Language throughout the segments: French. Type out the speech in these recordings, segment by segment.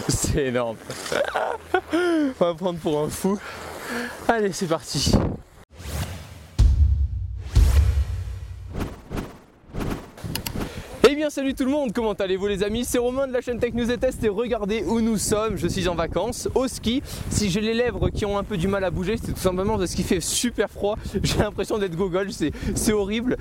C'est énorme. On va prendre pour un fou. Allez, c'est parti. Eh bien salut tout le monde, comment allez-vous les amis? C'est Romain de la chaîne Tech News et Test et regardez où nous sommes. Je suis en vacances au ski. Si j'ai les lèvres qui ont un peu du mal à bouger, c'est tout simplement parce qu'il fait super froid. J'ai l'impression d'être gogol, c'est horrible.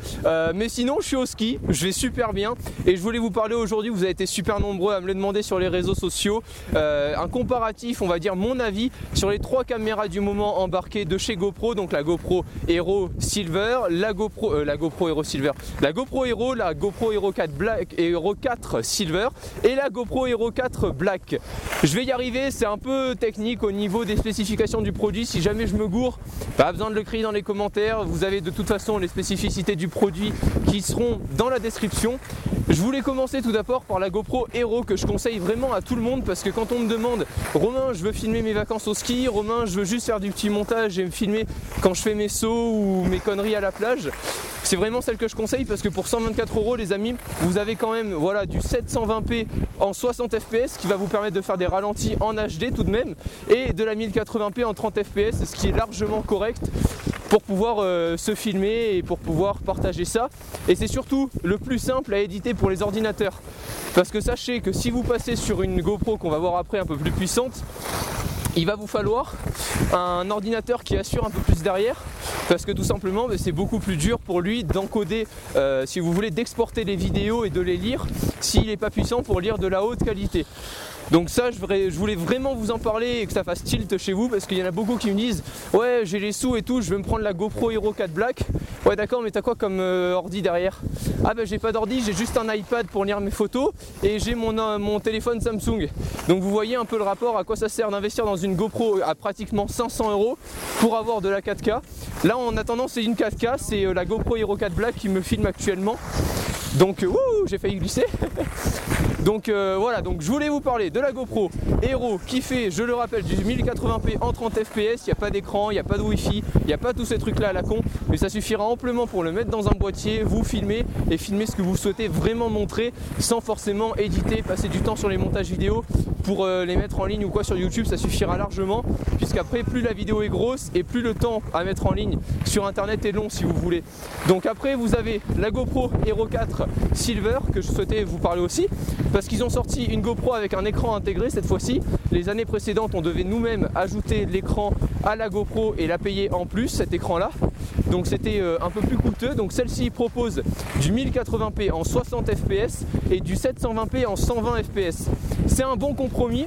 Mais sinon je suis au ski, je vais super bien. Et je voulais vous parler aujourd'hui, vous avez été super nombreux à me le demander sur les réseaux sociaux. Un comparatif, on va dire mon avis sur les 3 caméras du moment embarquées de chez GoPro. Donc la GoPro Hero Silver, la GoPro Hero Silver, la GoPro Hero, la GoPro Hero 4 Black et Hero 4 Silver et la GoPro Hero 4 Black. Je vais y arriver, c'est un peu technique au niveau des spécifications du produit. Si jamais je me gourre, pas besoin de le crier dans les commentaires. Vous avez de toute façon les spécificités du produit qui seront dans la description. Je voulais commencer tout d'abord par la GoPro Hero que je conseille vraiment à tout le monde parce que quand on me demande Romain, je veux filmer mes vacances au ski, Romain, je veux juste faire du petit montage et me filmer quand je fais mes sauts ou mes conneries à la plage, c'est vraiment celle que je conseille parce que pour 124 € les amis, vous avez quand même voilà, du 720p en 60 fps qui va vous permettre de faire des ralentis en HD tout de même et de la 1080p en 30 fps, ce qui est largement correct pour pouvoir se filmer et pour pouvoir partager ça. Et c'est surtout le plus simple à éditer pour les ordinateurs. Parce que sachez que si vous passez sur une GoPro qu'on va voir après un peu plus puissante, il va vous falloir un ordinateur qui assure un peu plus derrière parce que tout simplement c'est beaucoup plus dur pour lui d'encoder, si vous voulez, d'exporter les vidéos et de les lire s'il n'est pas puissant pour lire de la haute qualité. Donc ça je voulais vraiment vous en parler et que ça fasse tilt chez vous parce qu'il y en a beaucoup qui me disent ouais j'ai les sous et tout, je vais me prendre la GoPro Hero 4 Black. Ouais d'accord, mais t'as quoi comme ordi derrière? Ah ben j'ai pas d'ordi, j'ai juste un iPad pour lire mes photos et j'ai mon téléphone Samsung. Donc vous voyez un peu le rapport, à quoi ça sert d'investir dans une GoPro à pratiquement 500 € pour avoir de la 4K. Là en attendant c'est une 4K, c'est la GoPro Hero 4 Black qui me filme actuellement. Donc j'ai failli glisser. Donc voilà, donc je voulais vous parler de la GoPro Hero qui fait, je le rappelle, du 1080p en 30 fps, il n'y a pas d'écran, il n'y a pas de wifi, il n'y a pas tous ces trucs là à la con, mais ça suffira amplement pour le mettre dans un boîtier, vous filmer et filmer ce que vous souhaitez vraiment montrer sans forcément éditer, passer du temps sur les montages vidéo pour les mettre en ligne ou quoi sur YouTube, ça suffira largement puisqu'après plus la vidéo est grosse et plus le temps à mettre en ligne sur internet est long si vous voulez. Donc après vous avez la GoPro Hero 4 Silver que je souhaitais vous parler aussi parce qu'ils ont sorti une GoPro avec un écran intégré cette fois-ci. Les années précédentes on devait nous-mêmes ajouter l'écran à la GoPro et la payer en plus cet écran là. Donc c'était un peu plus coûteux. Donc celle-ci propose du 1080p en 60 fps et du 720p en 120 fps. C'est un bon compromis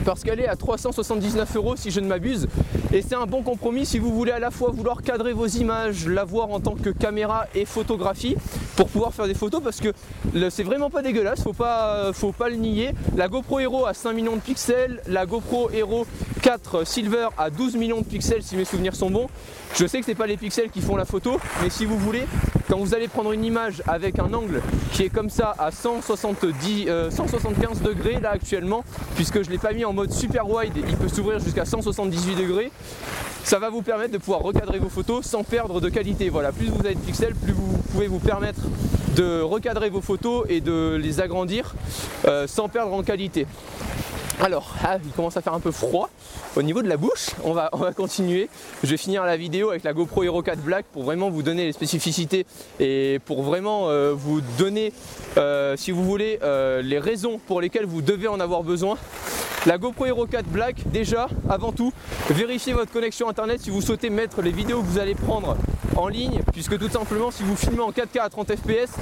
parce qu'elle est à 379 € si je ne m'abuse et c'est un bon compromis si vous voulez à la fois vouloir cadrer vos images, l'avoir en tant que caméra et photographie pour pouvoir faire des photos parce que c'est vraiment pas dégueulasse, faut pas le nier. La GoPro Hero a 5 millions de pixels, la GoPro Hero 4 Silver a 12 millions de pixels si mes souvenirs sont bons. Je sais que c'est pas les pixels qui font la photo, mais si vous voulez, quand vous allez prendre une image avec un angle qui est comme ça à 175 degrés là actuellement, puisque je l'ai pas mis en mode super wide, il peut s'ouvrir jusqu'à 178 degrés, ça va vous permettre de pouvoir recadrer vos photos sans perdre de qualité. Voilà, plus vous avez de pixels, plus vous pouvez vous permettre de recadrer vos photos et de les agrandir sans perdre en qualité. Alors, il commence à faire un peu froid au niveau de la bouche, on va continuer. Je vais finir la vidéo avec la GoPro Hero 4 Black pour vraiment vous donner les spécificités et pour vraiment vous donner, si vous voulez, les raisons pour lesquelles vous devez en avoir besoin. La GoPro Hero 4 Black, déjà, avant tout, vérifiez votre connexion internet si vous souhaitez mettre les vidéos que vous allez prendre en ligne, puisque tout simplement si vous filmez en 4K à 30 fps,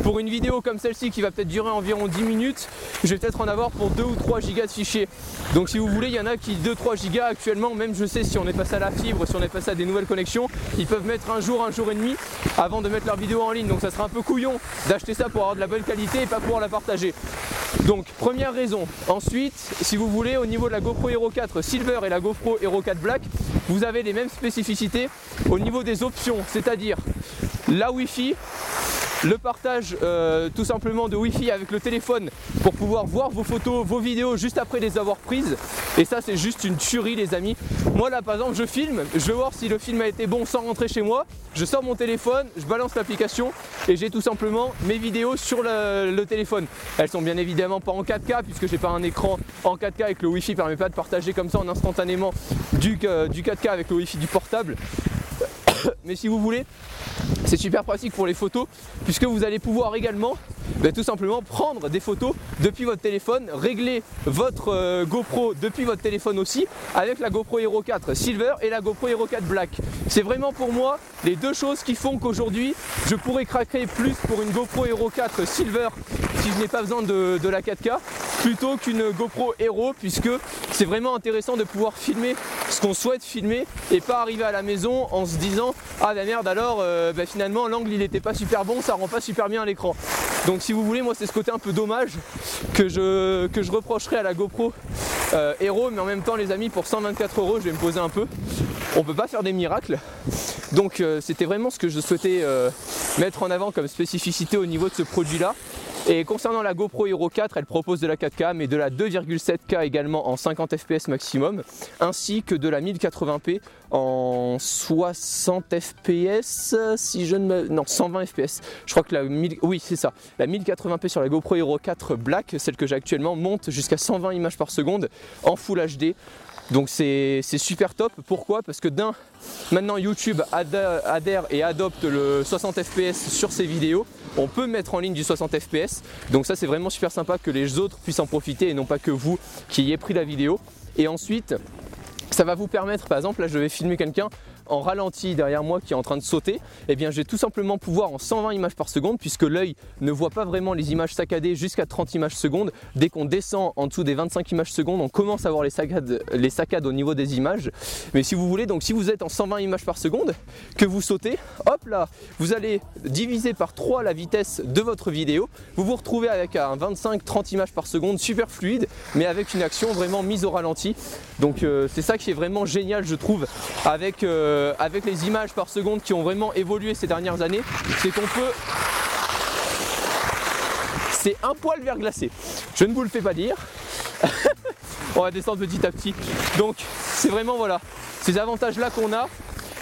pour une vidéo comme celle-ci qui va peut-être durer environ 10 minutes, je vais peut-être en avoir pour 2 ou 3 gigas de fichiers. Donc si vous voulez, il y en a qui 2-3 gigas actuellement, même je sais si on est passé à la fibre, si on est passé à des nouvelles connexions, ils peuvent mettre un jour et demi avant de mettre leur vidéo en ligne. Donc ça sera un peu couillon d'acheter ça pour avoir de la bonne qualité et pas pouvoir la partager. Donc première raison. Ensuite, si vous voulez, au niveau de la GoPro Hero 4 Silver et la GoPro Hero 4 Black, vous avez les mêmes spécificités au niveau des options, c'est-à-dire la Wi-Fi, le partage tout simplement de Wi-Fi avec le téléphone pour pouvoir voir vos photos, vos vidéos juste après les avoir prises. Et ça c'est juste une tuerie les amis. Moi là par exemple je filme, je veux voir si le film a été bon sans rentrer chez moi. Je sors mon téléphone, je balance l'application et j'ai tout simplement mes vidéos sur le téléphone. Elles sont bien évidemment pas en 4K puisque j'ai pas un écran en 4K et que le Wi-Fi permet pas de partager comme ça en instantanément du 4K avec le Wi-Fi du portable. Mais si vous voulez, c'est super pratique pour les photos puisque vous allez pouvoir également tout simplement prendre des photos depuis votre téléphone, régler votre GoPro depuis votre téléphone aussi avec la GoPro Hero 4 Silver et la GoPro Hero 4 Black. C'est vraiment pour moi les deux choses qui font qu'aujourd'hui je pourrais craquer plus pour une GoPro Hero 4 Silver si je n'ai pas besoin de la 4K plutôt qu'une GoPro Hero puisque c'est vraiment intéressant de pouvoir filmer ce qu'on souhaite filmer et pas arriver à la maison en se disant ah bah merde alors finalement l'angle il n'était pas super bon, ça rend pas super bien à l'écran. Donc si vous voulez, moi c'est ce côté un peu dommage que je reprocherais à la GoPro Hero, mais en même temps les amis pour 124 €, je vais me poser un peu, on peut pas faire des miracles. Donc c'était vraiment ce que je souhaitais mettre en avant comme spécificité au niveau de ce produit là. Et concernant la GoPro Hero 4, elle propose de la 4K mais de la 2,7K également en 50 fps maximum, ainsi que de la 1080p en 60 fps si je ne me... non 120 fps. Je crois que la 1080p sur la GoPro Hero 4 Black, celle que j'ai actuellement, monte jusqu'à 120 images par seconde en Full HD. Donc c'est super top. Pourquoi? Parce que maintenant YouTube adhère et adopte le 60 fps sur ses vidéos. On peut mettre en ligne du 60 fps. Donc ça c'est vraiment super sympa que les autres puissent en profiter et non pas que vous qui ayez pris la vidéo. Et ensuite ça va vous permettre, par exemple là je vais filmer quelqu'un en ralenti derrière moi qui est en train de sauter, et bien je vais tout simplement pouvoir en 120 images par seconde puisque l'œil ne voit pas vraiment les images saccadées jusqu'à 30 images secondes. Dès qu'on descend en dessous des 25 images secondes, on commence à voir les saccades au niveau des images. Mais si vous voulez, donc si vous êtes en 120 images par seconde, que vous sautez, hop là, vous allez diviser par 3 la vitesse de votre vidéo, vous vous retrouvez avec un 25-30 images par seconde super fluide, mais avec une action vraiment mise au ralenti. Donc c'est ça qui est vraiment génial je trouve avec les images par seconde qui ont vraiment évolué ces dernières années, c'est qu'on peut... C'est un poil verglacé, je ne vous le fais pas dire. On va descendre petit à petit. Donc c'est vraiment voilà, ces avantages là qu'on a.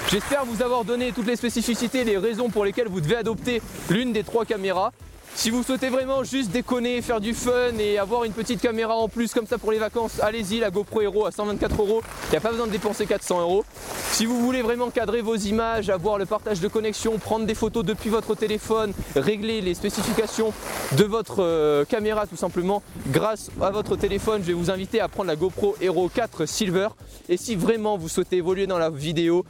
J'espère vous avoir donné toutes les spécificités, les raisons pour lesquelles vous devez adopter l'une des 3 caméras. Si vous souhaitez vraiment juste déconner, faire du fun et avoir une petite caméra en plus comme ça pour les vacances, allez-y, la GoPro Hero à 124 €, il n'y a pas besoin de dépenser 400 €. Si vous voulez vraiment cadrer vos images, avoir le partage de connexion, prendre des photos depuis votre téléphone, régler les spécifications de votre caméra tout simplement grâce à votre téléphone, je vais vous inviter à prendre la GoPro Hero 4 Silver. Et si vraiment vous souhaitez évoluer dans la vidéo,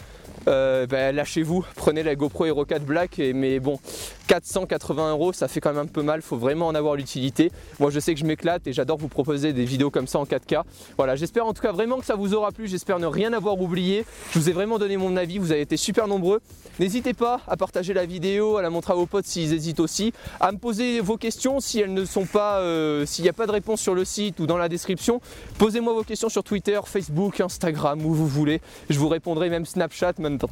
lâchez-vous, prenez la GoPro Hero 4 Black, mais bon, 480 € ça fait quand même un peu mal, faut vraiment en avoir l'utilité. Moi je sais que je m'éclate et j'adore vous proposer des vidéos comme ça en 4K. Voilà, j'espère en tout cas vraiment que ça vous aura plu, j'espère ne rien avoir oublié. Je vous ai vraiment donné mon avis, vous avez été super nombreux. N'hésitez pas à partager la vidéo, à la montrer à vos potes s'ils hésitent aussi, à me poser vos questions si elles ne sont pas, s'il n'y a pas de réponse sur le site ou dans la description. Posez-moi vos questions sur Twitter, Facebook, Instagram, où vous voulez. Je vous répondrai, même Snapchat maintenant.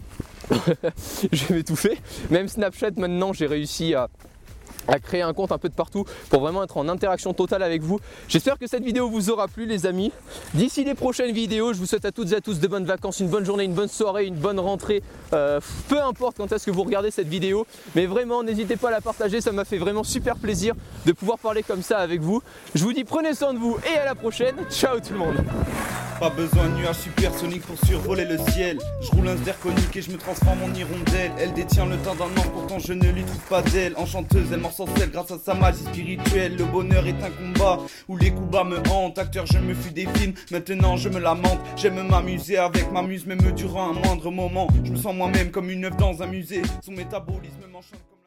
Je vais m'étouffer. Même Snapchat maintenant, j'ai réussi à créer un compte un peu de partout pour vraiment être en interaction totale avec vous. J'espère que cette vidéo vous aura plu les amis. D'ici les prochaines vidéos, je vous souhaite à toutes et à tous de bonnes vacances, une bonne journée, une bonne soirée, une bonne rentrée. Peu importe quand est-ce que vous regardez cette vidéo, mais vraiment n'hésitez pas à la partager, ça m'a fait vraiment super plaisir de pouvoir parler comme ça avec vous. Je vous dis prenez soin de vous et à la prochaine. Ciao tout le monde. Pas besoin de nuages supersoniques pour survoler le ciel. Je roule un zirconique et je me transforme en hirondelle. Elle détient le teint d'un ange, pourtant je ne lui trouve pas d'elle. Enchanteuse, elle m'ensorcelle grâce à sa magie spirituelle. Le bonheur est un combat où les coups bas me hantent. Acteur, je me fuis des films, maintenant je me lamente. J'aime m'amuser avec ma muse, même durant un moindre moment. Je me sens moi-même comme une œuvre dans un musée. Son métabolisme m'enchante comme...